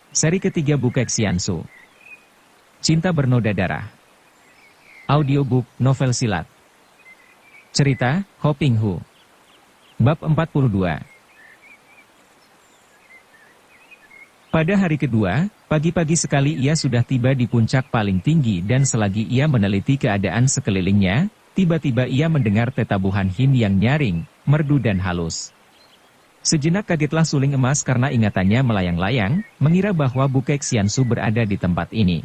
Seri ketiga Bukek Xiansu. Cinta Bernoda Darah. Audiobook, novel silat. Cerita, Ho Ping Hu. Bab 42. Pada hari kedua, pagi-pagi sekali ia sudah tiba di puncak paling tinggi dan selagi ia meneliti keadaan sekelilingnya, tiba-tiba ia mendengar tetabuhan Hin yang nyaring, merdu dan halus. Sejenak kagetlah suling emas karena ingatannya melayang-layang, mengira bahwa Bukek Xiansu berada di tempat ini.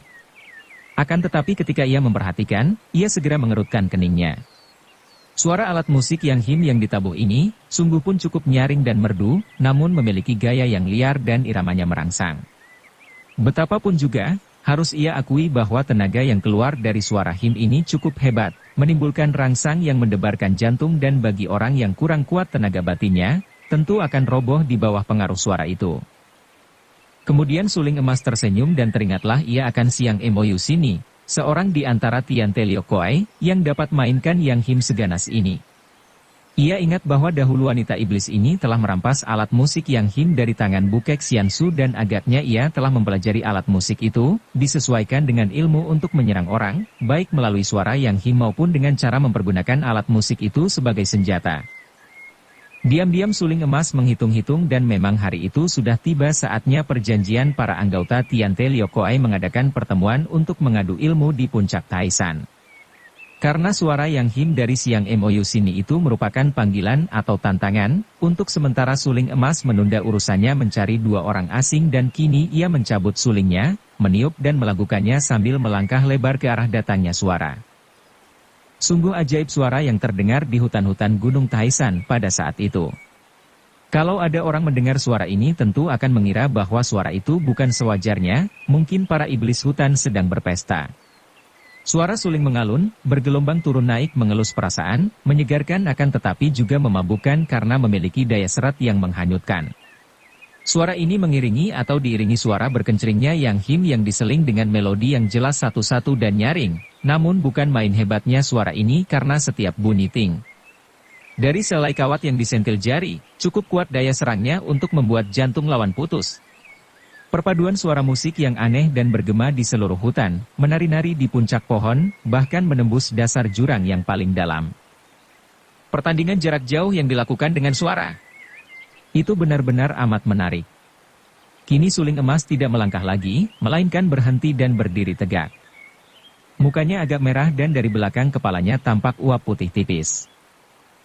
Akan tetapi ketika ia memperhatikan, ia segera mengerutkan keningnya. Suara alat musik yang Hin yang ditabuh ini, sungguh pun cukup nyaring dan merdu, namun memiliki gaya yang liar dan iramanya merangsang. Betapapun juga, harus ia akui bahwa tenaga yang keluar dari suara Hin ini cukup hebat, menimbulkan rangsang yang mendebarkan jantung dan bagi orang yang kurang kuat tenaga batinnya, tentu akan roboh di bawah pengaruh suara itu. Kemudian suling emas tersenyum dan teringatlah ia akan Siang Moyu Sini, seorang di antara Tian Te Liok Koai, yang dapat mainkan yang Him seganas ini. Ia ingat bahwa dahulu wanita iblis ini telah merampas alat musik yang Him dari tangan Bukek Xiansu dan agaknya ia telah mempelajari alat musik itu, disesuaikan dengan ilmu untuk menyerang orang, baik melalui suara yang Him maupun dengan cara mempergunakan alat musik itu sebagai senjata. Diam-diam suling emas menghitung-hitung dan memang hari itu sudah tiba saatnya perjanjian para anggota Tian Te Liok Koai mengadakan pertemuan untuk mengadu ilmu di puncak Taishan. Karena suara yang Him dari Siang Moyu Sini itu merupakan panggilan atau tantangan, untuk sementara suling emas menunda urusannya mencari dua orang asing dan kini ia mencabut sulingnya, meniup dan melakukannya sambil melangkah lebar ke arah datangnya suara. Sungguh ajaib suara yang terdengar di hutan-hutan Gunung Taishan pada saat itu. Kalau ada orang mendengar suara ini tentu akan mengira bahwa suara itu bukan sewajarnya, mungkin para iblis hutan sedang berpesta. Suara suling mengalun, bergelombang turun naik mengelus perasaan, menyegarkan akan tetapi juga memabukkan karena memiliki daya serat yang menghanyutkan. Suara ini mengiringi atau diiringi suara berkenceringnya yang Him yang diseling dengan melodi yang jelas satu-satu dan nyaring, namun bukan main hebatnya suara ini karena setiap bunyi ting. Dari selai kawat yang disentil jari, cukup kuat daya serangnya untuk membuat jantung lawan putus. Perpaduan suara musik yang aneh dan bergema di seluruh hutan, menari-nari di puncak pohon, bahkan menembus dasar jurang yang paling dalam. Pertandingan jarak jauh yang dilakukan dengan suara. Itu benar-benar amat menarik. Kini suling emas tidak melangkah lagi, melainkan berhenti dan berdiri tegak. Mukanya agak merah dan dari belakang kepalanya tampak uap putih tipis.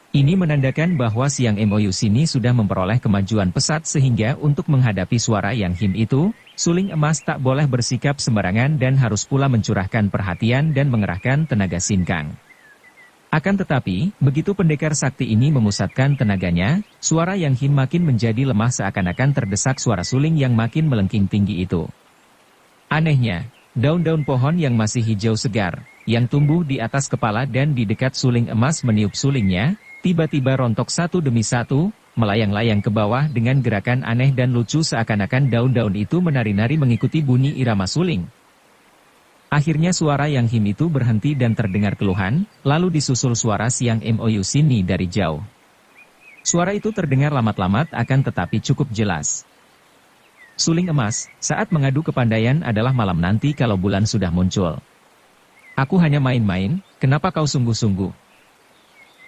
Ini menandakan bahwa Siang Moyu Sini sudah memperoleh kemajuan pesat sehingga untuk menghadapi suara yang Him itu, suling emas tak boleh bersikap sembarangan dan harus pula mencurahkan perhatian dan mengerahkan tenaga sinkang. Akan tetapi, begitu pendekar sakti ini memusatkan tenaganya, suara yang Him makin menjadi lemah seakan-akan terdesak suara suling yang makin melengking tinggi itu. Anehnya, daun-daun pohon yang masih hijau segar, yang tumbuh di atas kepala dan di dekat suling emas meniup sulingnya, tiba-tiba rontok satu demi satu, melayang-layang ke bawah dengan gerakan aneh dan lucu seakan-akan daun-daun itu menari-nari mengikuti bunyi irama suling. Akhirnya suara yang Him itu berhenti dan terdengar keluhan, lalu disusul suara Siang Moyu Sini dari jauh. Suara itu terdengar lamat-lamat akan tetapi cukup jelas. Suling emas, saat mengadu kepandaian adalah malam nanti kalau bulan sudah muncul. Aku hanya main-main, kenapa kau sungguh-sungguh?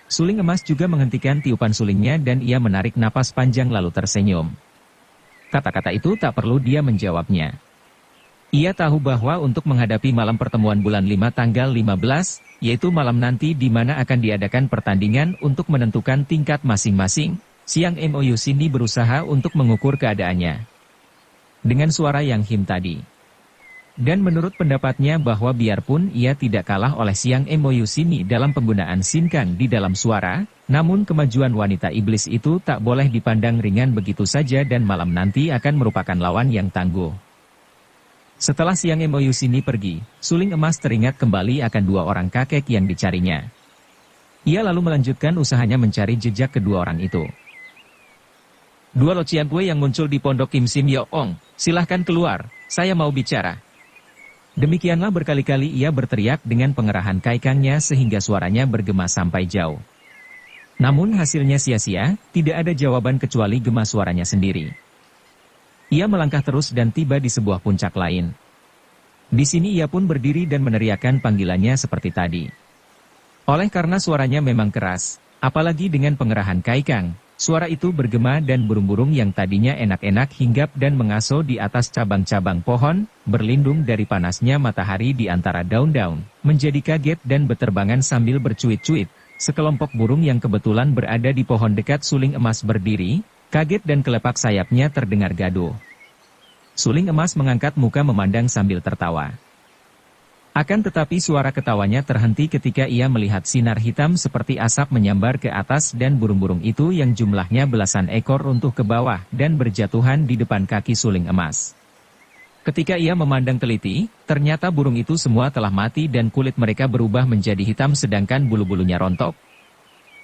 Suling emas juga menghentikan tiupan sulingnya dan ia menarik napas panjang lalu tersenyum. Kata-kata itu tak perlu dia menjawabnya. Ia tahu bahwa untuk menghadapi malam pertemuan bulan 5 tanggal 15, yaitu malam nanti di mana akan diadakan pertandingan untuk menentukan tingkat masing-masing, Siang Moyu Sini berusaha untuk mengukur keadaannya. Dengan suara yang Him tadi. Dan menurut pendapatnya bahwa biarpun ia tidak kalah oleh Siang Moyu Sini dalam penggunaan sinkang di dalam suara, namun kemajuan wanita iblis itu tak boleh dipandang ringan begitu saja dan malam nanti akan merupakan lawan yang tangguh. Setelah Siang Moyu Sini pergi, suling emas teringat kembali akan dua orang kakek yang dicarinya. Ia lalu melanjutkan usahanya mencari jejak kedua orang itu. Dua Lo Cian Pue yang muncul di pondok Kim Sim Yok Ong, silahkan keluar, saya mau bicara. Demikianlah berkali-kali ia berteriak dengan pengerahan kaikangnya sehingga suaranya bergema sampai jauh. Namun hasilnya sia-sia, tidak ada jawaban kecuali gema suaranya sendiri. Ia melangkah terus dan tiba di sebuah puncak lain. Di sini ia pun berdiri dan meneriakkan panggilannya seperti tadi. Oleh karena suaranya memang keras, apalagi dengan pengerahan kaikang, suara itu bergema dan burung-burung yang tadinya enak-enak hinggap dan mengaso di atas cabang-cabang pohon, berlindung dari panasnya matahari di antara daun-daun, menjadi kaget dan beterbangan sambil bercuit-cuit. Sekelompok burung yang kebetulan berada di pohon dekat suling emas berdiri, kaget dan kelepak sayapnya terdengar gaduh. Suling emas mengangkat muka memandang sambil tertawa. Akan tetapi suara ketawanya terhenti ketika ia melihat sinar hitam seperti asap menyambar ke atas dan burung-burung itu yang jumlahnya belasan ekor runtuh ke bawah dan berjatuhan di depan kaki suling emas. Ketika ia memandang teliti, ternyata burung itu semua telah mati dan kulit mereka berubah menjadi hitam sedangkan bulu-bulunya rontok.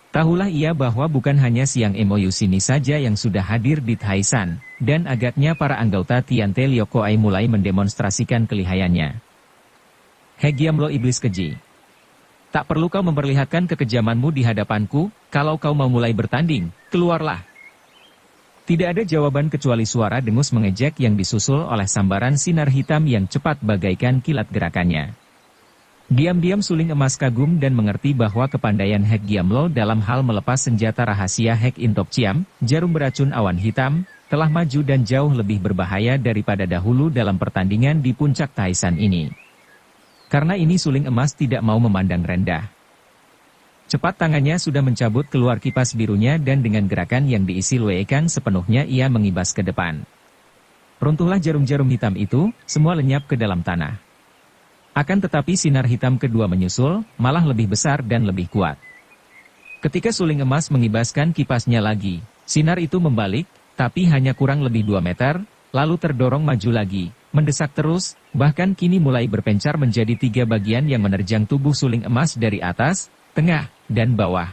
Tahulah ia bahwa bukan hanya Siang Emoyu Sini saja yang sudah hadir di Taisan, dan agaknya para anggota Tiante Liokoai mulai mendemonstrasikan kelihayannya. Hegiamlo iblis keji. Tak perlu kau memperlihatkan kekejamanmu di hadapanku, kalau kau mau mulai bertanding, keluarlah. Tidak ada jawaban kecuali suara dengus mengejek yang disusul oleh sambaran sinar hitam yang cepat bagaikan kilat gerakannya. Diam-diam suling emas kagum dan mengerti bahwa kepandaian Hegiamlo dalam hal melepas senjata rahasia Hek Intop Ciam, jarum beracun awan hitam, telah maju dan jauh lebih berbahaya daripada dahulu dalam pertandingan di puncak Taisan ini. Karena ini suling emas tidak mau memandang rendah. Cepat tangannya sudah mencabut keluar kipas birunya dan dengan gerakan yang diisi luekan sepenuhnya ia mengibas ke depan. Runtuhlah jarum-jarum hitam itu, semua lenyap ke dalam tanah. Akan tetapi sinar hitam kedua menyusul, malah lebih besar dan lebih kuat. Ketika suling emas mengibaskan kipasnya lagi, sinar itu membalik, tapi hanya kurang lebih 2 meter, lalu terdorong maju lagi. Mendesak terus, bahkan kini mulai berpencar menjadi 3 bagian yang menerjang tubuh suling emas dari atas, tengah, dan bawah.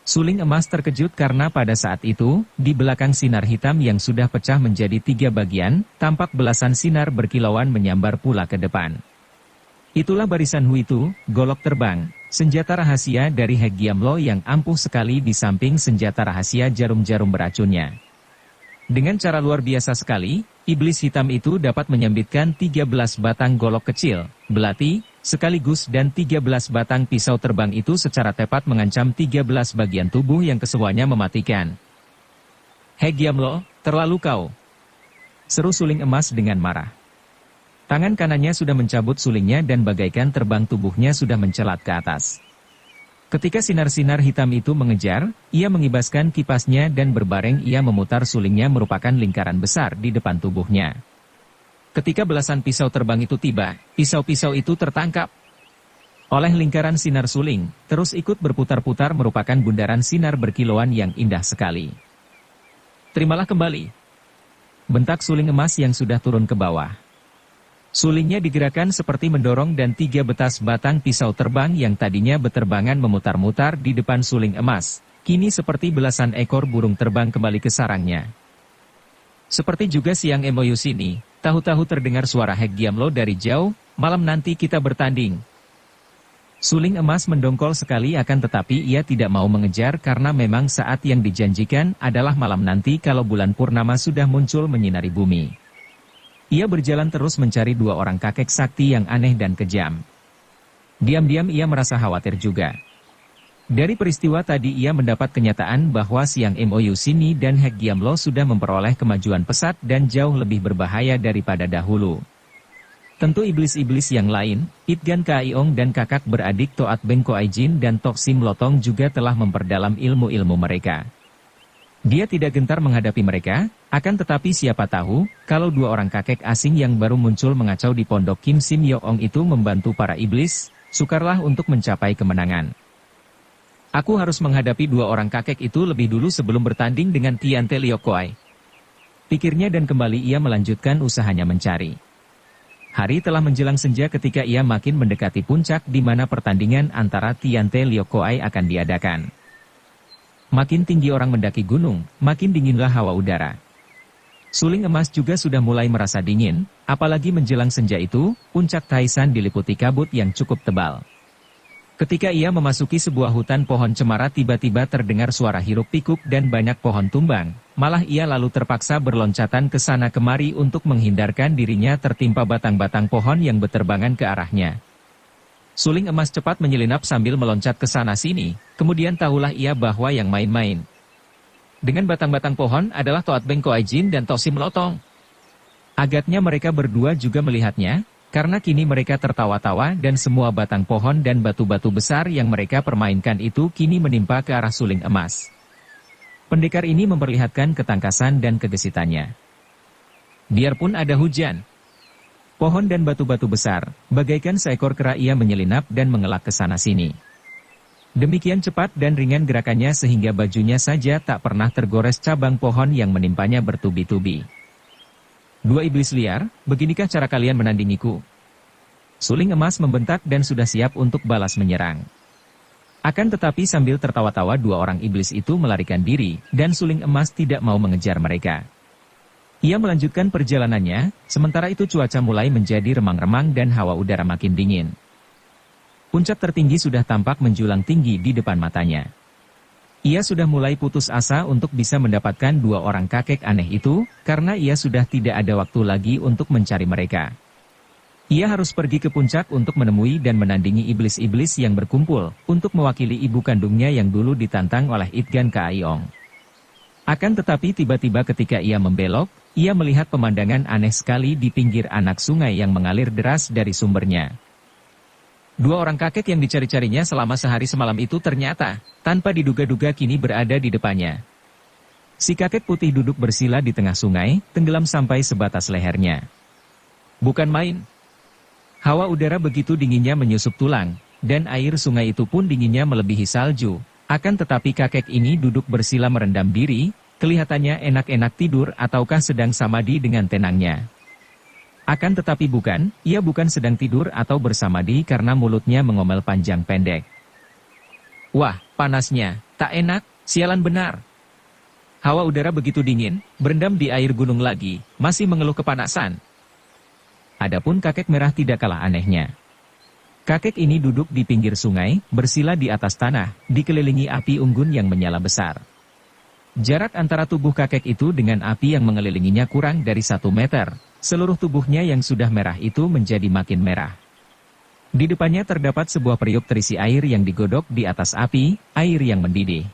Suling emas terkejut karena pada saat itu, di belakang sinar hitam yang sudah pecah menjadi 3 bagian, tampak belasan sinar berkilauan menyambar pula ke depan. Itulah barisan Huitu, golok terbang, senjata rahasia dari Hegiamlo yang ampuh sekali di samping senjata rahasia jarum-jarum beracunnya. Dengan cara luar biasa sekali, iblis hitam itu dapat menyambitkan 13 batang golok kecil, belati, sekaligus dan 13 batang pisau terbang itu secara tepat mengancam 13 bagian tubuh yang kesemuanya mematikan. Hegiamlo, terlalu kau! Seru suling emas dengan marah. Tangan kanannya sudah mencabut sulingnya dan bagaikan terbang tubuhnya sudah mencelat ke atas. Ketika sinar-sinar hitam itu mengejar, ia mengibaskan kipasnya dan berbareng ia memutar sulingnya merupakan lingkaran besar di depan tubuhnya. Ketika belasan pisau terbang itu tiba, pisau-pisau itu tertangkap oleh lingkaran sinar suling, terus ikut berputar-putar merupakan bundaran sinar berkilauan yang indah sekali. Terimalah kembali, bentak suling emas yang sudah turun ke bawah. Sulingnya digerakkan seperti mendorong dan 3 betas batang pisau terbang yang tadinya beterbangan memutar-mutar di depan suling emas, kini seperti belasan ekor burung terbang kembali ke sarangnya. Seperti juga Siang Emoyu Sini, tahu-tahu terdengar suara Hegiamlo dari jauh, malam nanti kita bertanding. Suling emas mendongkol sekali akan tetapi ia tidak mau mengejar karena memang saat yang dijanjikan adalah malam nanti kalau bulan purnama sudah muncul menyinari bumi. Ia berjalan terus mencari 2 orang kakek sakti yang aneh dan kejam. Diam-diam ia merasa khawatir juga. Dari peristiwa tadi ia mendapat kenyataan bahwa Siang Emoyu Sini dan Hegiamlo sudah memperoleh kemajuan pesat dan jauh lebih berbahaya daripada dahulu. Tentu iblis-iblis yang lain, Itgan Kaiong dan kakak beradik Toat Beng Koaijin dan Tok Sim Lotong juga telah memperdalam ilmu-ilmu mereka. Dia tidak gentar menghadapi mereka, akan tetapi siapa tahu, kalau 2 orang kakek asing yang baru muncul mengacau di pondok Kim Sim Yoong itu membantu para iblis, sukarlah untuk mencapai kemenangan. Aku harus menghadapi 2 orang kakek itu lebih dulu sebelum bertanding dengan Tiante Liokoai. Pikirnya dan kembali ia melanjutkan usahanya mencari. Hari telah menjelang senja ketika ia makin mendekati puncak di mana pertandingan antara Tiante Liokoai akan diadakan. Makin tinggi orang mendaki gunung, makin dinginlah hawa udara. Suling emas juga sudah mulai merasa dingin, apalagi menjelang senja itu, puncak Taisan diliputi kabut yang cukup tebal. Ketika ia memasuki sebuah hutan pohon cemara tiba-tiba terdengar suara hiruk-pikuk dan banyak pohon tumbang, malah ia lalu terpaksa berloncatan ke sana kemari untuk menghindarkan dirinya tertimpa batang-batang pohon yang berterbangan ke arahnya. Suling emas cepat menyelinap sambil meloncat ke sana-sini, kemudian tahulah ia bahwa yang main-main dengan batang-batang pohon adalah Toat Beng Koajin dan Tosim Lotong. Agaknya mereka berdua juga melihatnya, karena kini mereka tertawa-tawa dan semua batang pohon dan batu-batu besar yang mereka permainkan itu kini menimpa ke arah suling emas. Pendekar ini memperlihatkan ketangkasan dan kegesitannya. Biarpun ada hujan, pohon dan batu-batu besar, bagaikan seekor kera ia menyelinap dan mengelak ke sana-sini. Demikian cepat dan ringan gerakannya sehingga bajunya saja tak pernah tergores cabang pohon yang menimpanya bertubi-tubi. Dua iblis liar, beginikah cara kalian menandingiku? Suling emas membentak dan sudah siap untuk balas menyerang. Akan tetapi sambil tertawa-tawa dua orang iblis itu melarikan diri, dan suling emas tidak mau mengejar mereka. Ia melanjutkan perjalanannya, sementara itu cuaca mulai menjadi remang-remang dan hawa udara makin dingin. Puncak tertinggi sudah tampak menjulang tinggi di depan matanya. Ia sudah mulai putus asa untuk bisa mendapatkan dua orang kakek aneh itu, karena ia sudah tidak ada waktu lagi untuk mencari mereka. Ia harus pergi ke puncak untuk menemui dan menandingi iblis-iblis yang berkumpul, untuk mewakili ibu kandungnya yang dulu ditantang oleh Itgan Kaayong. Akan tetapi tiba-tiba ketika ia membelok, ia melihat pemandangan aneh sekali di pinggir anak sungai yang mengalir deras dari sumbernya. Dua orang kakek yang dicari-carinya selama sehari semalam itu ternyata, tanpa diduga-duga kini berada di depannya. Si kakek putih duduk bersila di tengah sungai, tenggelam sampai sebatas lehernya. Bukan main. Hawa udara begitu dinginnya menyusup tulang, dan air sungai itu pun dinginnya melebihi salju. Akan tetapi kakek ini duduk bersila merendam diri, kelihatannya enak-enak tidur ataukah sedang samadi dengan tenangnya. Akan tetapi bukan, ia bukan sedang tidur atau bersamadi karena mulutnya mengomel panjang pendek. Wah, panasnya, tak enak, sialan benar. Hawa udara begitu dingin, berendam di air gunung lagi, masih mengeluh kepanasan. Adapun kakek merah tidak kalah anehnya. Kakek ini duduk di pinggir sungai, bersila di atas tanah, dikelilingi api unggun yang menyala besar. Jarak antara tubuh kakek itu dengan api yang mengelilinginya kurang dari 1 meter. Seluruh tubuhnya yang sudah merah itu menjadi makin merah. Di depannya terdapat sebuah periuk terisi air yang digodok di atas api, air yang mendidih.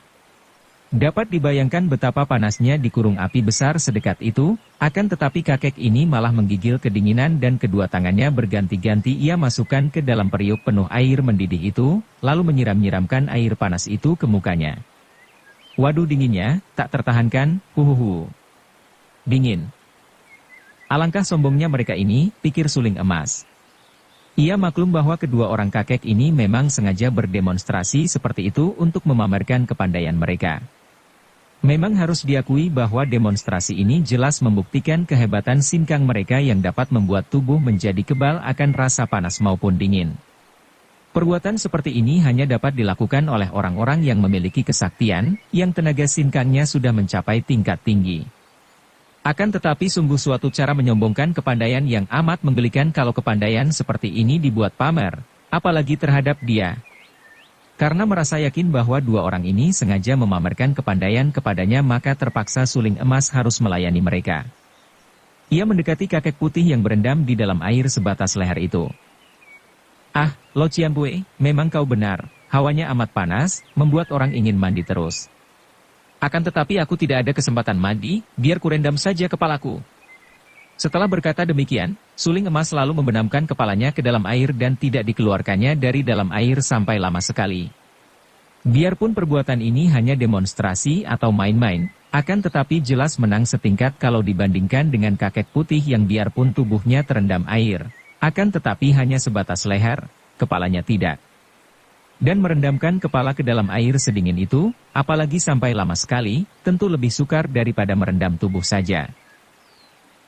Dapat dibayangkan betapa panasnya di kurung api besar sedekat itu, akan tetapi kakek ini malah menggigil kedinginan dan kedua tangannya berganti-ganti ia masukkan ke dalam periuk penuh air mendidih itu, lalu menyiram-nyiramkan air panas itu ke mukanya. Waduh dinginnya, tak tertahankan, huhuhu. Dingin. Alangkah sombongnya mereka ini, pikir suling emas. Ia maklum bahwa kedua orang kakek ini memang sengaja berdemonstrasi seperti itu untuk memamerkan kepandaian mereka. Memang harus diakui bahwa demonstrasi ini jelas membuktikan kehebatan sinkang mereka yang dapat membuat tubuh menjadi kebal akan rasa panas maupun dingin. Perbuatan seperti ini hanya dapat dilakukan oleh orang-orang yang memiliki kesaktian, yang tenaga sinkangnya sudah mencapai tingkat tinggi. Akan tetapi sungguh suatu cara menyombongkan kepandaian yang amat menggelikan kalau kepandaian seperti ini dibuat pamer, apalagi terhadap dia. Karena merasa yakin bahwa dua orang ini sengaja memamerkan kepandaian kepadanya maka terpaksa suling emas harus melayani mereka. Ia mendekati kakek putih yang berendam di dalam air sebatas leher itu. Ah, Lo Cianbue, memang kau benar, hawanya amat panas, membuat orang ingin mandi terus. Akan tetapi aku tidak ada kesempatan mandi, biar kurendam saja kepalaku. Setelah berkata demikian, suling emas lalu membenamkan kepalanya ke dalam air dan tidak dikeluarkannya dari dalam air sampai lama sekali. Biarpun perbuatan ini hanya demonstrasi atau main-main, akan tetapi jelas menang setingkat kalau dibandingkan dengan kakek putih yang biarpun tubuhnya terendam air, akan tetapi hanya sebatas leher, kepalanya tidak. Dan merendamkan kepala ke dalam air sedingin itu, apalagi sampai lama sekali, tentu lebih sukar daripada merendam tubuh saja.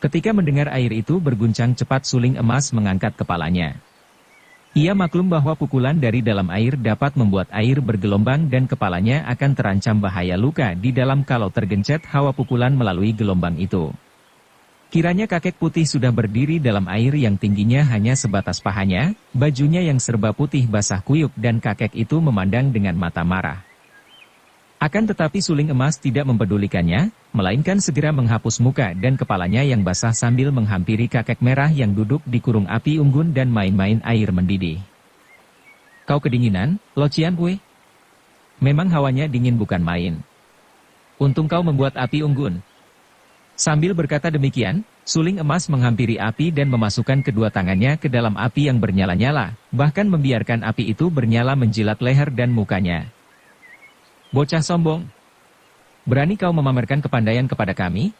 Ketika mendengar air itu berguncang cepat suling emas mengangkat kepalanya. Ia maklum bahwa pukulan dari dalam air dapat membuat air bergelombang dan kepalanya akan terancam bahaya luka di dalam kalau tergencet hawa pukulan melalui gelombang itu. Kiranya kakek putih sudah berdiri dalam air yang tingginya hanya sebatas pahanya, bajunya yang serba putih basah kuyup dan kakek itu memandang dengan mata marah. Akan tetapi suling emas tidak mempedulikannya, melainkan segera menghapus muka dan kepalanya yang basah sambil menghampiri kakek merah yang duduk di kurung api unggun dan main-main air mendidih. Kau kedinginan, Lo Cian Wei? Memang hawanya dingin bukan main. Untung kau membuat api unggun. Sambil berkata demikian, suling emas menghampiri api dan memasukkan kedua tangannya ke dalam api yang bernyala-nyala, bahkan membiarkan api itu bernyala menjilat leher dan mukanya. Bocah sombong! Berani kau memamerkan kepandaian kepada kami?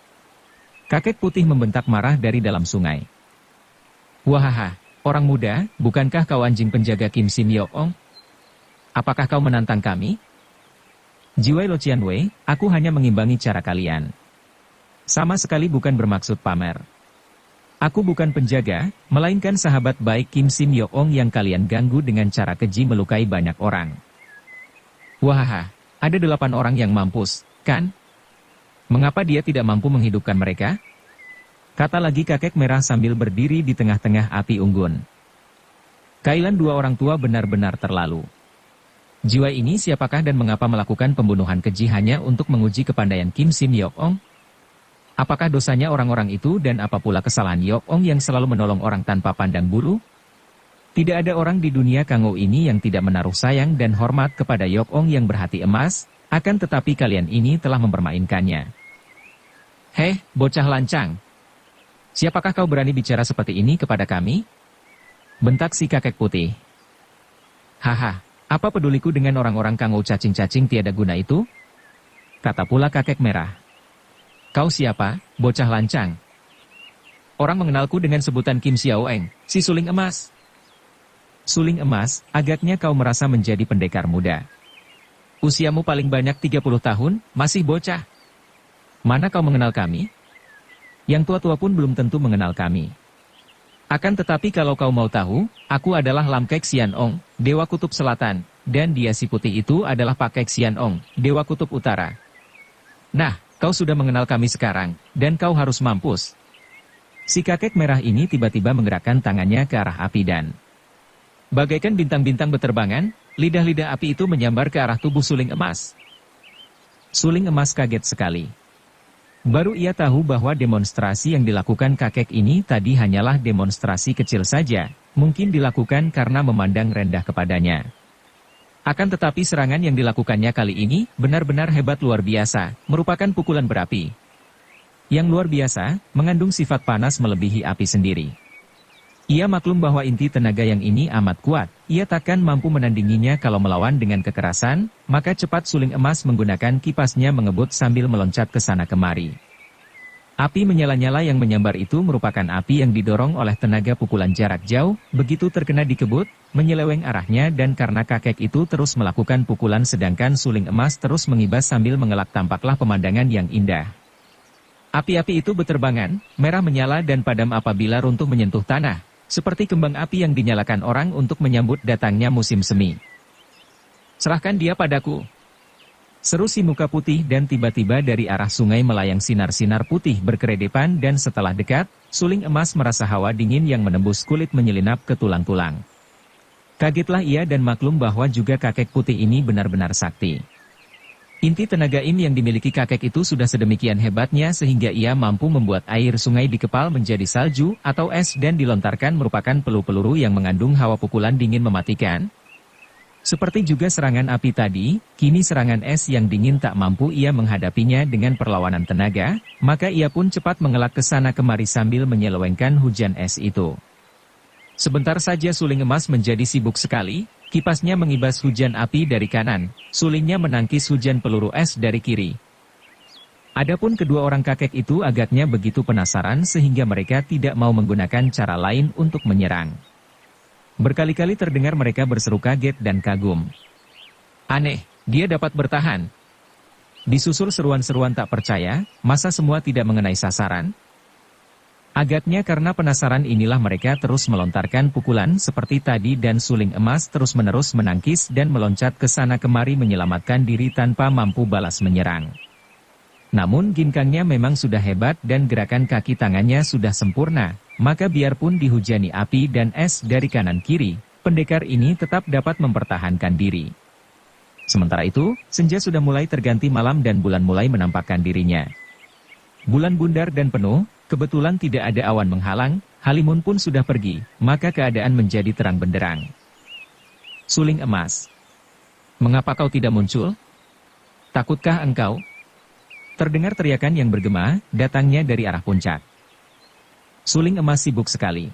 Kakek putih membentak marah dari dalam sungai. Wahaha, orang muda, bukankah kau anjing penjaga Kim Sim Yok Ong? Apakah kau menantang kami? Jiwai Lo Cian Wei, aku hanya mengimbangi cara kalian. Sama sekali bukan bermaksud pamer. Aku bukan penjaga, melainkan sahabat baik Kim Sim Yok Ong yang kalian ganggu dengan cara keji melukai banyak orang. Wahaha, ada 8 orang yang mampus, kan? Mengapa dia tidak mampu menghidupkan mereka? Kata lagi kakek merah sambil berdiri di tengah-tengah api unggun. Kailan 2 orang tua benar-benar terlalu. Jiwa ini siapakah dan mengapa melakukan pembunuhan keji hanya untuk menguji kepandaian Kim Sim Yok Ong? Apakah dosanya orang-orang itu dan apa pula kesalahan Yok Ong yang selalu menolong orang tanpa pandang bulu? Tidak ada orang di dunia Kangou ini yang tidak menaruh sayang dan hormat kepada Yok Ong yang berhati emas, akan tetapi kalian ini telah mempermainkannya. Hei, bocah lancang! Siapakah kau berani bicara seperti ini kepada kami? Bentak si kakek putih. Haha, apa peduliku dengan orang-orang Kangou cacing-cacing tiada guna itu? Kata pula kakek merah. Kau siapa, bocah lancang? Orang mengenalku dengan sebutan Kim Xiao Eng, si suling emas. Suling emas, agaknya kau merasa menjadi pendekar muda. Usiamu paling banyak 30 tahun, masih bocah. Mana kau mengenal kami? Yang tua-tua pun belum tentu mengenal kami. Akan tetapi kalau kau mau tahu, aku adalah Lam Kek Sian Ong, Dewa Kutub Selatan, dan dia si putih itu adalah Pak Kek Sian Ong, Dewa Kutub Utara. Nah, kau sudah mengenal kami sekarang, dan kau harus mampus. Si kakek merah ini tiba-tiba menggerakkan tangannya ke arah api dan bagaikan bintang-bintang beterbangan, lidah-lidah api itu menyambar ke arah tubuh suling emas. Suling emas kaget sekali. Baru ia tahu bahwa demonstrasi yang dilakukan kakek ini tadi hanyalah demonstrasi kecil saja, mungkin dilakukan karena memandang rendah kepadanya. Akan tetapi serangan yang dilakukannya kali ini benar-benar hebat luar biasa, merupakan pukulan berapi. Yang luar biasa, mengandung sifat panas melebihi api sendiri. Ia maklum bahwa inti tenaga yang ini amat kuat, ia takkan mampu menandinginya kalau melawan dengan kekerasan, maka cepat suling emas menggunakan kipasnya mengebut sambil meloncat ke sana kemari. Api menyala-nyala yang menyambar itu merupakan api yang didorong oleh tenaga pukulan jarak jauh, begitu terkena dikebut, menyeleweng arahnya dan karena kakek itu terus melakukan pukulan sedangkan suling emas terus mengibas sambil mengelak tampaklah pemandangan yang indah. Api-api itu beterbangan, merah menyala dan padam apabila runtuh menyentuh tanah, seperti kembang api yang dinyalakan orang untuk menyambut datangnya musim semi. Serahkan dia padaku. Seru si muka putih dan tiba-tiba dari arah sungai melayang sinar-sinar putih berkeredepan dan setelah dekat, suling emas merasa hawa dingin yang menembus kulit menyelinap ke tulang-tulang. Kagetlah ia dan maklum bahwa juga kakek putih ini benar-benar sakti. Inti tenaga im yang dimiliki kakek itu sudah sedemikian hebatnya sehingga ia mampu membuat air sungai dikepal menjadi salju atau es dan dilontarkan merupakan peluru-peluru yang mengandung hawa pukulan dingin mematikan. Seperti juga serangan api tadi, kini serangan es yang dingin tak mampu ia menghadapinya dengan perlawanan tenaga, maka ia pun cepat mengelak ke sana kemari sambil menyelewengkan hujan es itu. Sebentar saja suling emas menjadi sibuk sekali, kipasnya mengibas hujan api dari kanan, sulingnya menangkis hujan peluru es dari kiri. Adapun kedua orang kakek itu agaknya begitu penasaran sehingga mereka tidak mau menggunakan cara lain untuk menyerang. Berkali-kali terdengar mereka berseru kaget dan kagum. Aneh, dia dapat bertahan. Disusul seruan-seruan tak percaya, masa semua tidak mengenai sasaran? Agaknya karena penasaran inilah mereka terus melontarkan pukulan seperti tadi dan suling emas terus-menerus menangkis dan meloncat ke sana kemari menyelamatkan diri tanpa mampu balas menyerang. Namun ginkangnya memang sudah hebat dan gerakan kaki tangannya sudah sempurna, maka biarpun dihujani api dan es dari kanan kiri, pendekar ini tetap dapat mempertahankan diri. Sementara itu, senja sudah mulai terganti malam dan bulan mulai menampakkan dirinya. Bulan bundar dan penuh, kebetulan tidak ada awan menghalang, halimun pun sudah pergi, maka keadaan menjadi terang benderang. Suling emas. Mengapa kau tidak muncul? Takutkah engkau? Terdengar teriakan yang bergema, datangnya dari arah puncak. Suling emas sibuk sekali.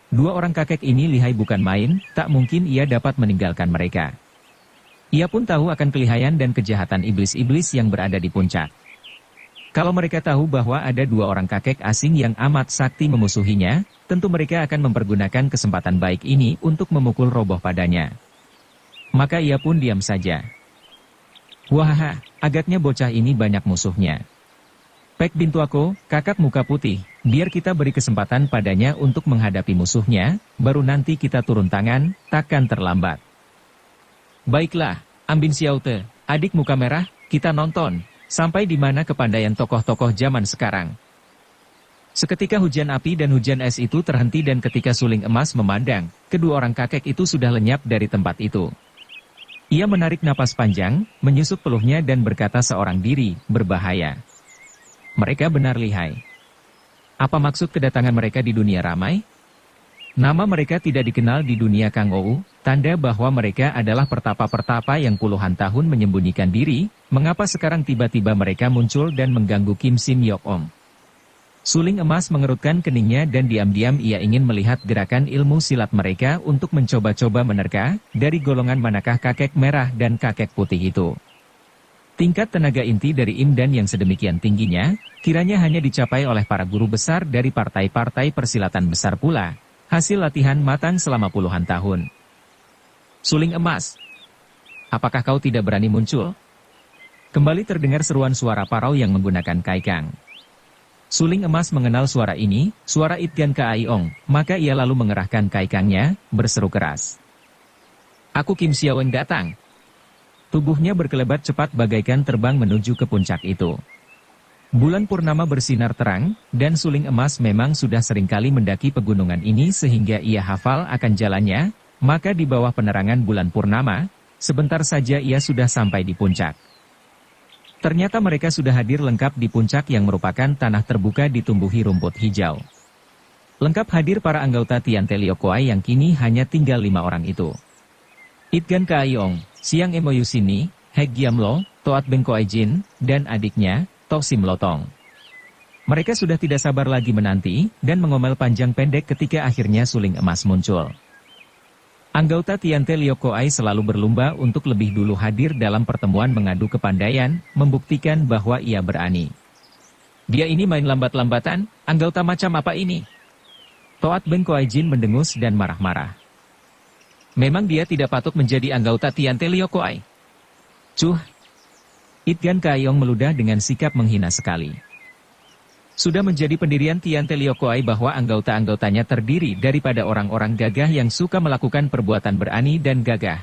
Dua orang kakek ini lihai bukan main, tak mungkin ia dapat meninggalkan mereka. Ia pun tahu akan kelihayan dan kejahatan iblis-iblis yang berada di puncak. Kalau mereka tahu bahwa ada dua orang kakek asing yang amat sakti memusuhinya, tentu mereka akan mempergunakan kesempatan baik ini untuk memukul roboh padanya. Maka ia pun diam saja. Wahaha, agaknya bocah ini banyak musuhnya. Pek Bintuako, kakak muka putih, biar kita beri kesempatan padanya untuk menghadapi musuhnya, baru nanti kita turun tangan, takkan terlambat. Baiklah, Ambin Xiaote, adik muka merah, kita nonton, sampai di mana kepandaian tokoh-tokoh zaman sekarang. Seketika hujan api dan hujan es itu terhenti dan ketika suling emas memandang, kedua orang kakek itu sudah lenyap dari tempat itu. Ia menarik napas panjang, menyusup peluhnya dan berkata seorang diri, berbahaya. Mereka benar lihai. Apa maksud kedatangan mereka di dunia ramai? Nama mereka tidak dikenal di dunia Kang Ou, tanda bahwa mereka adalah pertapa-pertapa yang puluhan tahun menyembunyikan diri, mengapa sekarang tiba-tiba mereka muncul dan mengganggu Kim Sin Yok Om. Suling emas mengerutkan keningnya dan diam-diam ia ingin melihat gerakan ilmu silat mereka untuk mencoba-coba menerka, dari golongan manakah kakek merah dan kakek putih itu. Tingkat tenaga inti dari Imdan yang sedemikian tingginya, kiranya hanya dicapai oleh para guru besar dari partai-partai persilatan besar pula, hasil latihan matang selama puluhan tahun. Suling emas, apakah kau tidak berani muncul? Kembali terdengar seruan suara parau yang menggunakan kaikang. Suling emas mengenal suara ini, suara Itgan Kaaiong, maka ia lalu mengerahkan kaikangnya, berseru keras. Aku Kim Xiaoeng datang. Tubuhnya berkelebat cepat bagaikan terbang menuju ke puncak itu. Bulan purnama bersinar terang, dan suling emas memang sudah seringkali mendaki pegunungan ini sehingga ia hafal akan jalannya, maka di bawah penerangan bulan purnama, sebentar saja ia sudah sampai di puncak. Ternyata mereka sudah hadir lengkap di puncak yang merupakan tanah terbuka ditumbuhi rumput hijau. Lengkap hadir para anggota Tian Teliokoai yang kini hanya tinggal 5 orang itu. Itgan Kaaiong, Siang Emoyusini, Hek Giamlo, Toat Bengkoai Jin, dan adiknya, To Sim Lotong. Mereka sudah tidak sabar lagi menanti, dan mengomel panjang pendek ketika akhirnya suling emas muncul. Anggota Tian Teliokoai selalu berlomba untuk lebih dulu hadir dalam pertemuan mengadu kepandaian, membuktikan bahwa ia berani. Dia ini main lambat-lambatan, anggota macam apa ini? Toat Bengkoai Jin mendengus dan marah-marah. Memang dia tidak patut menjadi anggota Tian Teliokoai. Cuh! Itgan Kaaiong meludah dengan sikap menghina sekali. Sudah menjadi pendirian Tian Teliokoai bahwa anggota-anggotanya terdiri daripada orang-orang gagah yang suka melakukan perbuatan berani dan gagah.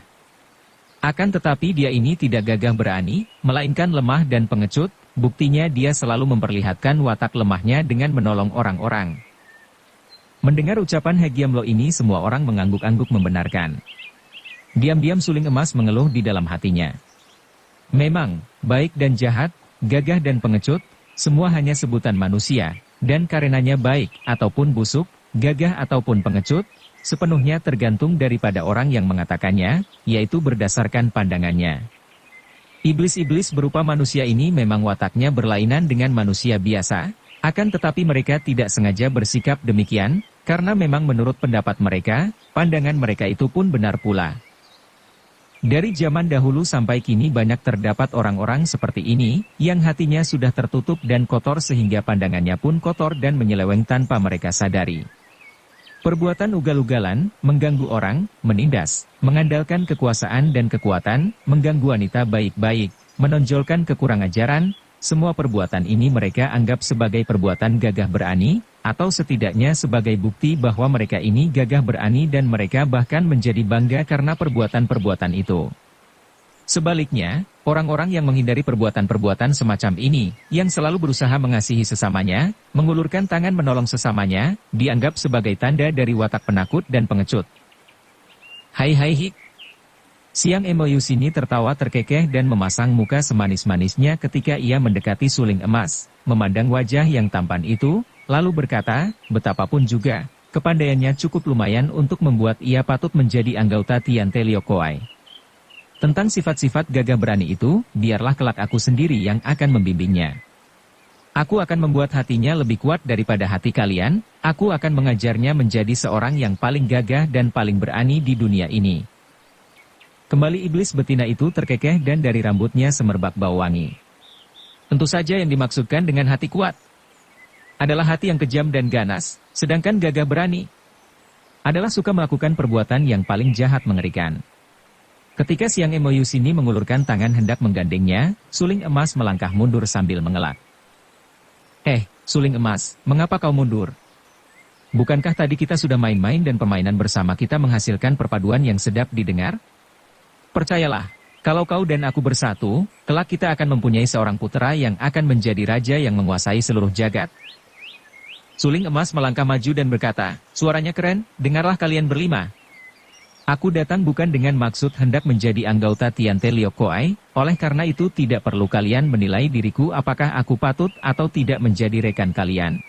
Akan tetapi dia ini tidak gagah berani, melainkan lemah dan pengecut, buktinya dia selalu memperlihatkan watak lemahnya dengan menolong orang-orang. Mendengar ucapan Hek Giamlo ini semua orang mengangguk-angguk membenarkan. Diam-diam suling emas mengeluh di dalam hatinya. Memang, baik dan jahat, gagah dan pengecut, semua hanya sebutan manusia, dan karenanya baik ataupun busuk, gagah ataupun pengecut, sepenuhnya tergantung daripada orang yang mengatakannya, yaitu berdasarkan pandangannya. Iblis-iblis berupa manusia ini memang wataknya berlainan dengan manusia biasa, akan tetapi mereka tidak sengaja bersikap demikian, karena memang menurut pendapat mereka, pandangan mereka itu pun benar pula. Dari zaman dahulu sampai kini banyak terdapat orang-orang seperti ini, yang hatinya sudah tertutup dan kotor sehingga pandangannya pun kotor dan menyeleweng tanpa mereka sadari. Perbuatan ugal-ugalan, mengganggu orang, menindas, mengandalkan kekuasaan dan kekuatan, mengganggu wanita baik-baik, menonjolkan kekurang ajaran, semua perbuatan ini mereka anggap sebagai perbuatan gagah berani, atau setidaknya sebagai bukti bahwa mereka ini gagah berani dan mereka bahkan menjadi bangga karena perbuatan-perbuatan itu. Sebaliknya, Orang-orang yang menghindari perbuatan-perbuatan semacam ini, yang selalu berusaha mengasihi sesamanya, mengulurkan tangan menolong sesamanya, dianggap sebagai tanda dari watak penakut dan pengecut. Hai hai hik. Siang Emoyusini tertawa terkekeh dan memasang muka semanis-manisnya ketika ia mendekati suling emas, memandang wajah yang tampan itu, lalu berkata, betapapun juga, kepandaiannya cukup lumayan untuk membuat ia patut menjadi anggota Tian Te Liok. Tentang sifat-sifat gagah berani itu, biarlah kelak aku sendiri yang akan membimbingnya. Aku akan membuat hatinya lebih kuat daripada hati kalian, aku akan mengajarnya menjadi seorang yang paling gagah dan paling berani di dunia ini. Kembali iblis betina itu terkekeh dan dari rambutnya semerbak bau wangi. Tentu saja yang dimaksudkan dengan hati kuat adalah hati yang kejam dan ganas, sedangkan gagah berani adalah suka melakukan perbuatan yang paling jahat mengerikan. Ketika Siang Emoyusini mengulurkan tangan hendak menggandengnya, suling emas melangkah mundur sambil mengelak. Suling emas, mengapa kau mundur? Bukankah tadi kita sudah main-main dan permainan bersama kita menghasilkan perpaduan yang sedap didengar? Percayalah, kalau kau dan aku bersatu, kelak kita akan mempunyai seorang putera yang akan menjadi raja yang menguasai seluruh jagat. Suling emas melangkah maju dan berkata, suaranya keren, dengarlah kalian berlima. Aku datang bukan dengan maksud hendak menjadi anggota Tian Te Liok, oleh karena itu tidak perlu kalian menilai diriku apakah aku patut atau tidak menjadi rekan kalian.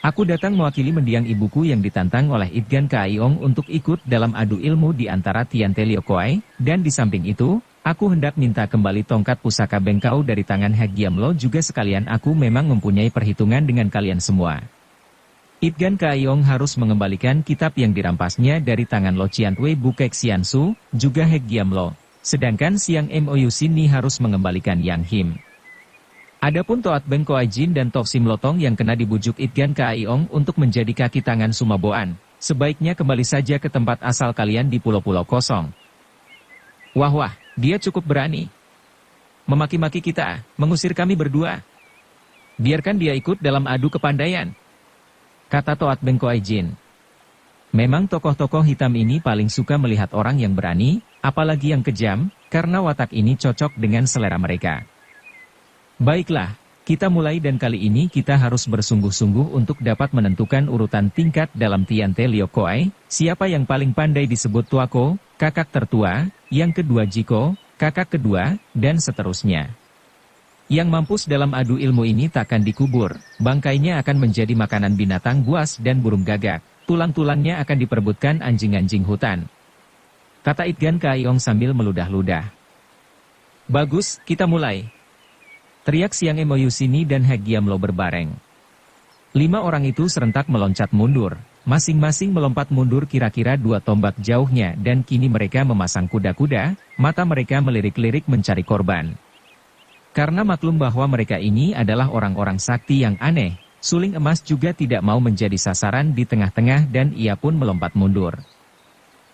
Aku datang mewakili mendiang ibuku yang ditantang oleh Itgan Kaiong untuk ikut dalam adu ilmu di antara Tian Te Liok, dan di samping itu, aku hendak minta kembali tongkat pusaka bengkau dari tangan Hek Giamlo juga sekalian aku memang mempunyai perhitungan dengan kalian semua. Itgan Kaiong harus mengembalikan kitab yang dirampasnya dari tangan Lo Chiantwei Bukek Xiansu, juga Hek Giamlo. Sedangkan Siang Emoyusini harus mengembalikan Yang Him. Adapun Toat Beng Koajin dan Tok Sim Lotong yang kena dibujuk Itgan Kaiong untuk menjadi kaki tangan Sumaboan, sebaiknya kembali saja ke tempat asal kalian di pulau-pulau kosong. Wah, dia cukup berani. Memaki-maki kita, mengusir kami berdua. Biarkan dia ikut dalam adu kepandaian, kata Toat Beng Koajin. Memang tokoh-tokoh hitam ini paling suka melihat orang yang berani, apalagi yang kejam, karena watak ini cocok dengan selera mereka. Baiklah, kita mulai dan kali ini kita harus bersungguh-sungguh untuk dapat menentukan urutan tingkat dalam Tian Te Liok, siapa yang paling pandai disebut Tuako, kakak tertua, yang kedua Jiko, kakak kedua, dan seterusnya. Yang mampus dalam adu ilmu ini takkan dikubur, bangkainya akan menjadi makanan binatang buas dan burung gagak, tulang-tulangnya akan diperebutkan anjing-anjing hutan, kata Itgan Kaiong sambil meludah-ludah. Bagus, kita mulai, teriak Siang Emoyusini dan Hek Giamlo berbareng. 5 orang itu serentak meloncat mundur, masing-masing melompat mundur kira-kira 2 tombak jauhnya dan kini mereka memasang kuda-kuda, mata mereka melirik-lirik mencari korban. Karena maklum bahwa mereka ini adalah orang-orang sakti yang aneh, suling emas juga tidak mau menjadi sasaran di tengah-tengah dan ia pun melompat mundur.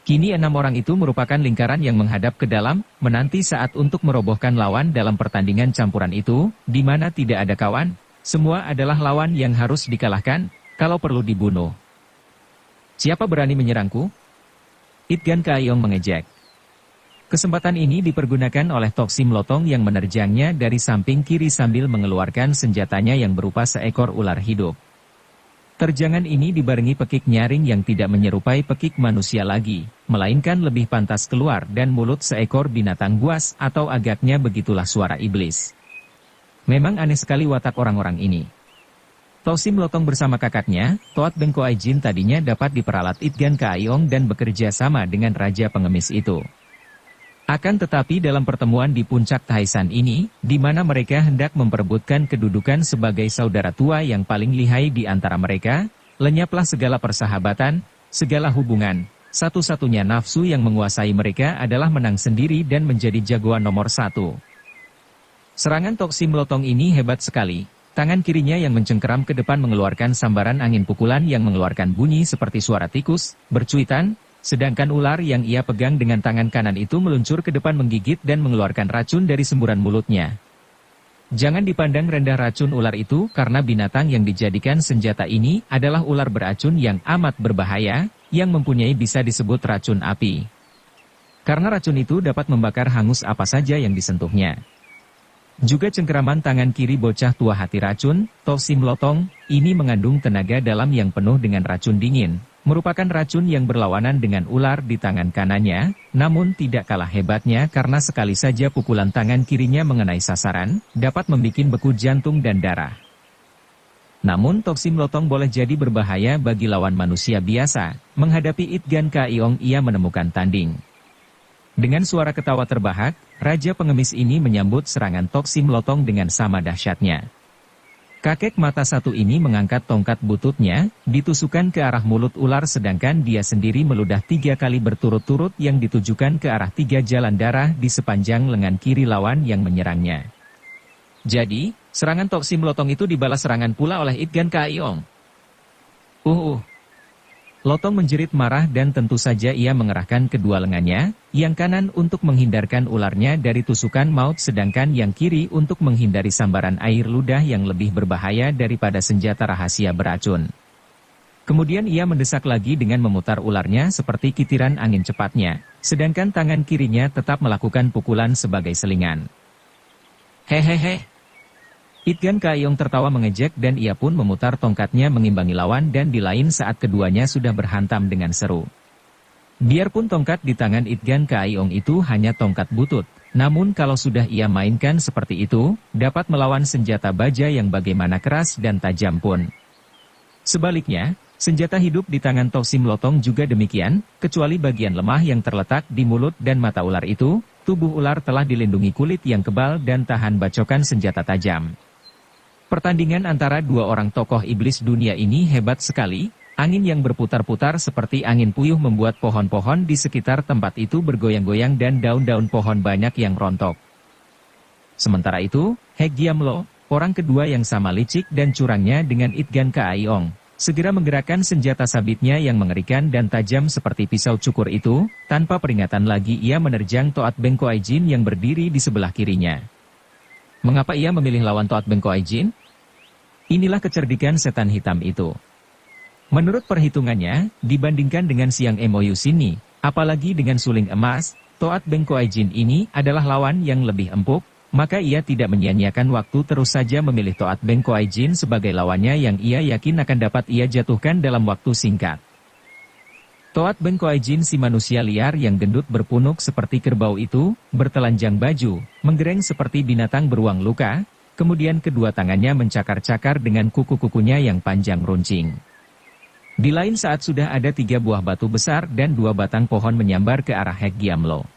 Kini 6 orang itu merupakan lingkaran yang menghadap ke dalam, menanti saat untuk merobohkan lawan dalam pertandingan campuran itu, di mana tidak ada kawan, semua adalah lawan yang harus dikalahkan, kalau perlu dibunuh. Siapa berani menyerangku? Itgan Kaiong mengejek. Kesempatan ini dipergunakan oleh Tok Sim Lotong yang menerjangnya dari samping kiri sambil mengeluarkan senjatanya yang berupa seekor ular hidup. Terjangan ini dibarengi pekik nyaring yang tidak menyerupai pekik manusia lagi, melainkan lebih pantas keluar dan mulut seekor binatang buas atau agaknya begitulah suara iblis. Memang aneh sekali watak orang-orang ini. Tok Sim Lotong bersama kakaknya, Toat Beng Koajin tadinya dapat diperalat Itgan Kaiong dan bekerja sama dengan Raja Pengemis itu. Akan tetapi dalam pertemuan di puncak Taisan ini, di mana mereka hendak memperebutkan kedudukan sebagai saudara tua yang paling lihai di antara mereka, lenyaplah segala persahabatan, segala hubungan, satu-satunya nafsu yang menguasai mereka adalah menang sendiri dan menjadi jagoan nomor 1. Serangan Tok Sim Lotong ini hebat sekali, tangan kirinya yang mencengkeram ke depan mengeluarkan sambaran angin pukulan yang mengeluarkan bunyi seperti suara tikus, bercuitan, sedangkan ular yang ia pegang dengan tangan kanan itu meluncur ke depan menggigit dan mengeluarkan racun dari semburan mulutnya. Jangan dipandang rendah racun ular itu karena binatang yang dijadikan senjata ini adalah ular beracun yang amat berbahaya, yang mempunyai bisa disebut racun api. Karena racun itu dapat membakar hangus apa saja yang disentuhnya. Juga cengkeraman tangan kiri bocah tua hati racun, Toksim Lotong, ini mengandung tenaga dalam yang penuh dengan racun dingin, merupakan racun yang berlawanan dengan ular di tangan kanannya, namun tidak kalah hebatnya karena sekali saja pukulan tangan kirinya mengenai sasaran, dapat membuat beku jantung dan darah. Namun Toksim Lotong boleh jadi berbahaya bagi lawan manusia biasa, menghadapi Itgan Kaiong ia menemukan tanding. Dengan suara ketawa terbahak, Raja Pengemis ini menyambut serangan Toksim Lotong dengan sama dahsyatnya. Kakek mata satu ini mengangkat tongkat bututnya, ditusukkan ke arah mulut ular sedangkan dia sendiri meludah 3 kali berturut-turut yang ditujukan ke arah 3 jalan darah di sepanjang lengan kiri lawan yang menyerangnya. Jadi, serangan Toksim Lotong itu dibalas serangan pula oleh Itgan Kaiong. Lotong menjerit marah dan tentu saja ia mengerahkan kedua lengannya, yang kanan untuk menghindarkan ularnya dari tusukan maut sedangkan yang kiri untuk menghindari sambaran air ludah yang lebih berbahaya daripada senjata rahasia beracun. Kemudian ia mendesak lagi dengan memutar ularnya seperti kitiran angin cepatnya, sedangkan tangan kirinya tetap melakukan pukulan sebagai selingan. Hehehe. Itgan Kaiong tertawa mengejek dan ia pun memutar tongkatnya mengimbangi lawan dan di lain saat keduanya sudah berhantam dengan seru. Biarpun tongkat di tangan Itgan Kaiong itu hanya tongkat butut, namun kalau sudah ia mainkan seperti itu, dapat melawan senjata baja yang bagaimana keras dan tajam pun. Sebaliknya, senjata hidup di tangan Toksim Lotong juga demikian, kecuali bagian lemah yang terletak di mulut dan mata ular itu, tubuh ular telah dilindungi kulit yang kebal dan tahan bacokan senjata tajam. Pertandingan antara dua orang tokoh iblis dunia ini hebat sekali, angin yang berputar-putar seperti angin puyuh membuat pohon-pohon di sekitar tempat itu bergoyang-goyang dan daun-daun pohon banyak yang rontok. Sementara itu, Hek Giamlo, orang kedua yang sama licik dan curangnya dengan Itgan Kaiong, segera menggerakkan senjata sabitnya yang mengerikan dan tajam seperti pisau cukur itu, tanpa peringatan lagi ia menerjang Toat Bengkoai Jin yang berdiri di sebelah kirinya. Mengapa ia memilih lawan Toat Bengkoai Jin? Inilah kecerdikan setan hitam itu. Menurut perhitungannya, dibandingkan dengan Siang Mou Sini, apalagi dengan suling emas, Toat Bengkoai Jin ini adalah lawan yang lebih empuk, maka ia tidak menyia-nyiakan waktu terus saja memilih Toat Bengkoai Jin sebagai lawannya yang ia yakin akan dapat ia jatuhkan dalam waktu singkat. Toat Bengkoai Jin si manusia liar yang gendut berpunuk seperti kerbau itu, bertelanjang baju, menggereng seperti binatang beruang luka, kemudian kedua tangannya mencakar-cakar dengan kuku-kukunya yang panjang runcing. Di lain saat sudah ada 3 buah batu besar dan 2 batang pohon menyambar ke arah Hek Giamlo.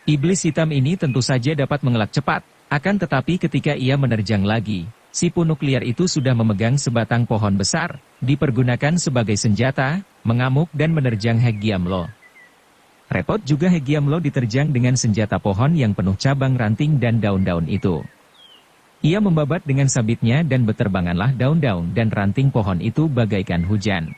Iblis hitam ini tentu saja dapat mengelak cepat, akan tetapi ketika ia menerjang lagi, si punuk liar itu sudah memegang sebatang pohon besar, dipergunakan sebagai senjata, mengamuk dan menerjang Hek Giamlo. Repot juga Hek Giamlo diterjang dengan senjata pohon yang penuh cabang ranting dan daun-daun itu. Ia membabat dengan sabitnya dan beterbanganlah daun-daun dan ranting pohon itu bagaikan hujan.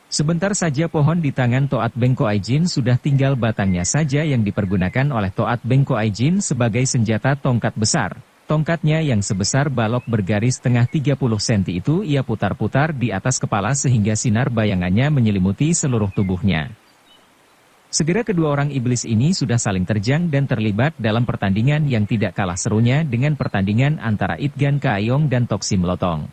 Sebentar saja pohon di tangan Toat Bengkoai Jin sudah tinggal batangnya saja yang dipergunakan oleh Toat Bengkoai Jin sebagai senjata tongkat besar. Tongkatnya yang sebesar balok bergaris tengah 30 cm itu ia putar-putar di atas kepala sehingga sinar bayangannya menyelimuti seluruh tubuhnya. Segera kedua orang iblis ini sudah saling terjang dan terlibat dalam pertandingan yang tidak kalah serunya dengan pertandingan antara Itgan Kaiong dan Toksim Lotong.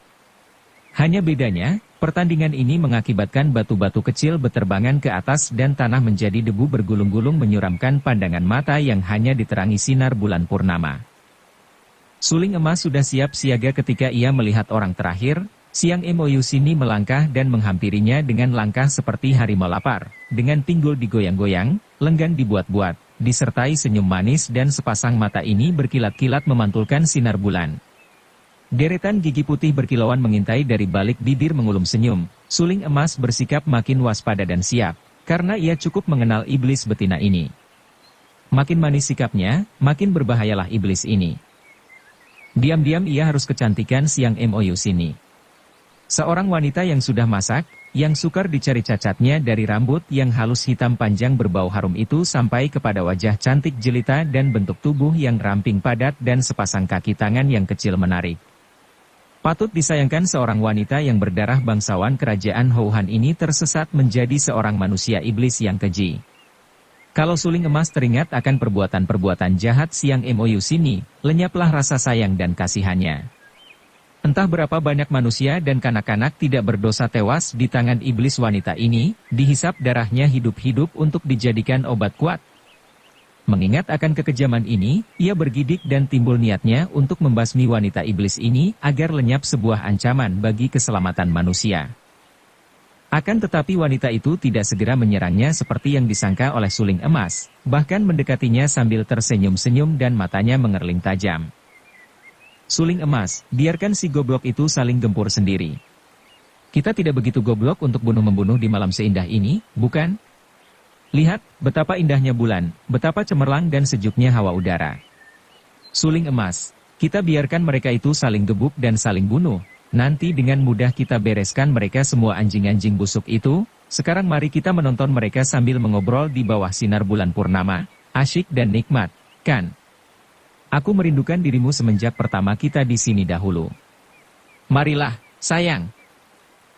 Hanya bedanya, pertandingan ini mengakibatkan batu-batu kecil beterbangan ke atas dan tanah menjadi debu bergulung-gulung menyuramkan pandangan mata yang hanya diterangi sinar bulan purnama. Suling emas sudah siap siaga ketika ia melihat orang terakhir, Siang Mou Sini melangkah dan menghampirinya dengan langkah seperti harimau lapar, dengan pinggul digoyang-goyang, lenggang dibuat-buat, disertai senyum manis dan sepasang mata ini berkilat-kilat memantulkan sinar bulan. Deretan gigi putih berkilauan mengintai dari balik bibir mengulum senyum, suling emas bersikap makin waspada dan siap, karena ia cukup mengenal iblis betina ini. Makin manis sikapnya, makin berbahayalah iblis ini. Diam-diam ia harus kecantikan Siang Mou Sini. Seorang wanita yang sudah masak, yang sukar dicari cacatnya dari rambut yang halus hitam panjang berbau harum itu sampai kepada wajah cantik jelita dan bentuk tubuh yang ramping padat dan sepasang kaki tangan yang kecil menarik. Patut disayangkan seorang wanita yang berdarah bangsawan kerajaan Houhan ini tersesat menjadi seorang manusia iblis yang keji. Kalau suling emas teringat akan perbuatan-perbuatan jahat siang MOU sini, lenyaplah rasa sayang dan kasihannya. Entah berapa banyak manusia dan kanak-kanak tidak berdosa tewas di tangan iblis wanita ini, dihisap darahnya hidup-hidup untuk dijadikan obat kuat. Mengingat akan kekejaman ini, ia bergidik dan timbul niatnya untuk membasmi wanita iblis ini agar lenyap sebuah ancaman bagi keselamatan manusia. Akan tetapi wanita itu tidak segera menyerangnya seperti yang disangka oleh suling emas, bahkan mendekatinya sambil tersenyum-senyum dan matanya mengerling tajam. Suling emas, biarkan si goblok itu saling gempur sendiri. Kita tidak begitu goblok untuk bunuh-membunuh di malam seindah ini, bukan? Lihat, betapa indahnya bulan, betapa cemerlang dan sejuknya hawa udara. Suling emas, kita biarkan mereka itu saling gebuk dan saling bunuh. Nanti dengan mudah kita bereskan mereka semua anjing-anjing busuk itu. Sekarang mari kita menonton mereka sambil mengobrol di bawah sinar bulan purnama. Asyik dan nikmat, kan? Aku merindukan dirimu semenjak pertama kita di sini dahulu. Marilah, sayang.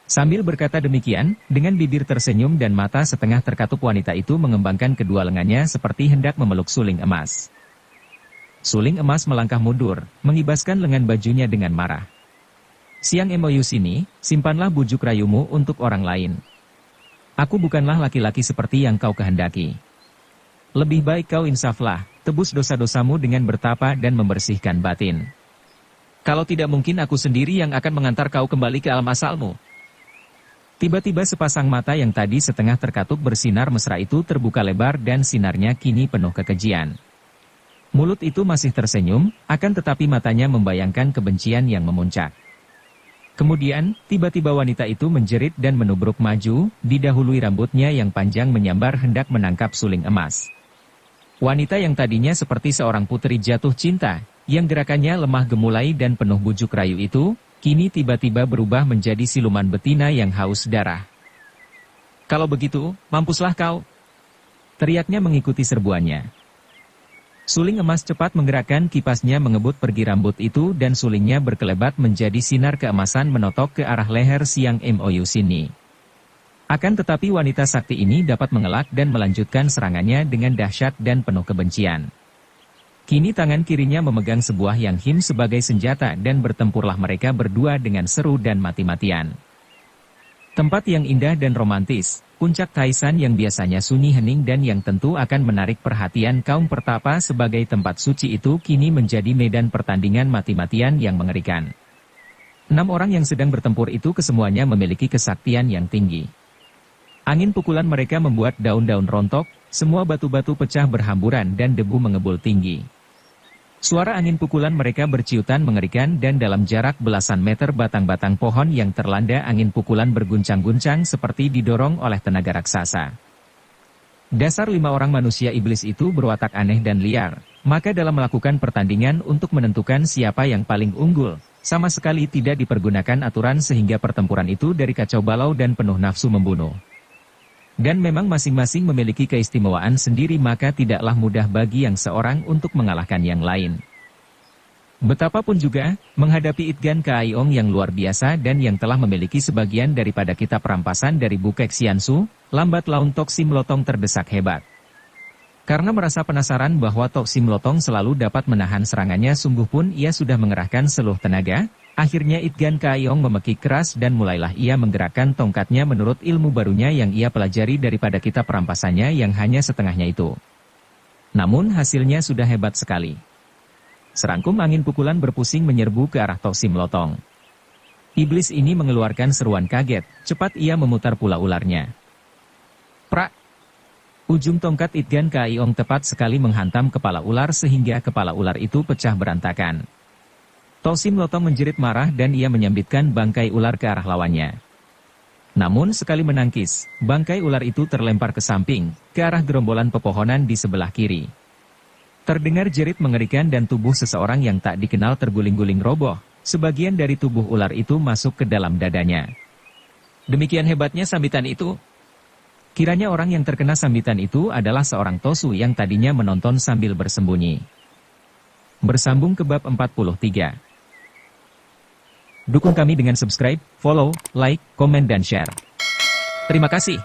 Sambil berkata demikian, dengan bibir tersenyum dan mata setengah terkatup wanita itu mengembangkan kedua lengannya seperti hendak memeluk suling emas. Suling emas melangkah mundur, mengibaskan lengan bajunya dengan marah. Siang MOU sini, simpanlah bujuk rayumu untuk orang lain. Aku bukanlah laki-laki seperti yang kau kehendaki. Lebih baik kau insaflah, tebus dosa-dosamu dengan bertapa dan membersihkan batin. Kalau tidak mungkin aku sendiri yang akan mengantar kau kembali ke alam asalmu. Tiba-tiba sepasang mata yang tadi setengah terkatup bersinar mesra itu terbuka lebar dan sinarnya kini penuh kekejian. Mulut itu masih tersenyum, akan tetapi matanya membayangkan kebencian yang memuncak. Kemudian, tiba-tiba wanita itu menjerit dan menubruk maju, didahului rambutnya yang panjang menyambar hendak menangkap suling emas. Wanita yang tadinya seperti seorang putri jatuh cinta, yang gerakannya lemah gemulai dan penuh bujuk rayu itu, kini tiba-tiba berubah menjadi siluman betina yang haus darah. Kalau begitu, mampuslah kau! Teriaknya mengikuti serbuannya. Suling emas cepat menggerakkan kipasnya mengebut pergi rambut itu dan sulingnya berkelebat menjadi sinar keemasan menotok ke arah leher siang MOU sini. Akan tetapi wanita sakti ini dapat mengelak dan melanjutkan serangannya dengan dahsyat dan penuh kebencian. Kini tangan kirinya memegang sebuah yang him sebagai senjata dan bertempurlah mereka berdua dengan seru dan mati-matian. Tempat yang indah dan romantis, puncak Taisan yang biasanya sunyi hening dan yang tentu akan menarik perhatian kaum pertapa sebagai tempat suci itu kini menjadi medan pertandingan mati-matian yang mengerikan. 6 orang yang sedang bertempur itu kesemuanya memiliki kesaktian yang tinggi. Angin pukulan mereka membuat daun-daun rontok, semua batu-batu pecah berhamburan dan debu mengebul tinggi. Suara angin pukulan mereka berciutan mengerikan dan dalam jarak belasan meter batang-batang pohon yang terlanda angin pukulan berguncang-guncang seperti didorong oleh tenaga raksasa. Dasar 5 orang manusia iblis itu berwatak aneh dan liar, maka dalam melakukan pertandingan untuk menentukan siapa yang paling unggul, sama sekali tidak dipergunakan aturan sehingga pertempuran itu dari kacau balau dan penuh nafsu membunuh. Dan memang masing-masing memiliki keistimewaan sendiri maka tidaklah mudah bagi yang seorang untuk mengalahkan yang lain. Betapapun juga, menghadapi Itgan Kaaiong yang luar biasa dan yang telah memiliki sebagian daripada kitab rampasan dari Bukek Xiansu, lambat laun Tok Sim Lotong terdesak hebat. Karena merasa penasaran bahwa Tok Sim Lotong selalu dapat menahan serangannya sungguh pun ia sudah mengerahkan seluruh tenaga. Akhirnya Itgan Kaaiong memekik keras dan mulailah ia menggerakkan tongkatnya menurut ilmu barunya yang ia pelajari daripada kitab rampasannya yang hanya setengahnya itu. Namun hasilnya sudah hebat sekali. Serangkum angin pukulan berpusing menyerbu ke arah Tok Sim Lotong. Iblis ini mengeluarkan seruan kaget, cepat ia memutar pula ularnya. Prak! Ujung tongkat Itgan Kaaiong tepat sekali menghantam kepala ular sehingga kepala ular itu pecah berantakan. Tok Sim Lotong menjerit marah dan ia menyambitkan bangkai ular ke arah lawannya. Namun sekali menangkis, bangkai ular itu terlempar ke samping, ke arah gerombolan pepohonan di sebelah kiri. Terdengar jerit mengerikan dan tubuh seseorang yang tak dikenal terguling-guling roboh, sebagian dari tubuh ular itu masuk ke dalam dadanya. Demikian hebatnya sambitan itu. Kiranya orang yang terkena sambitan itu adalah seorang Tosu yang tadinya menonton sambil bersembunyi. Bersambung ke bab 43. Dukung kami dengan subscribe, follow, like, komen dan share. Terima kasih.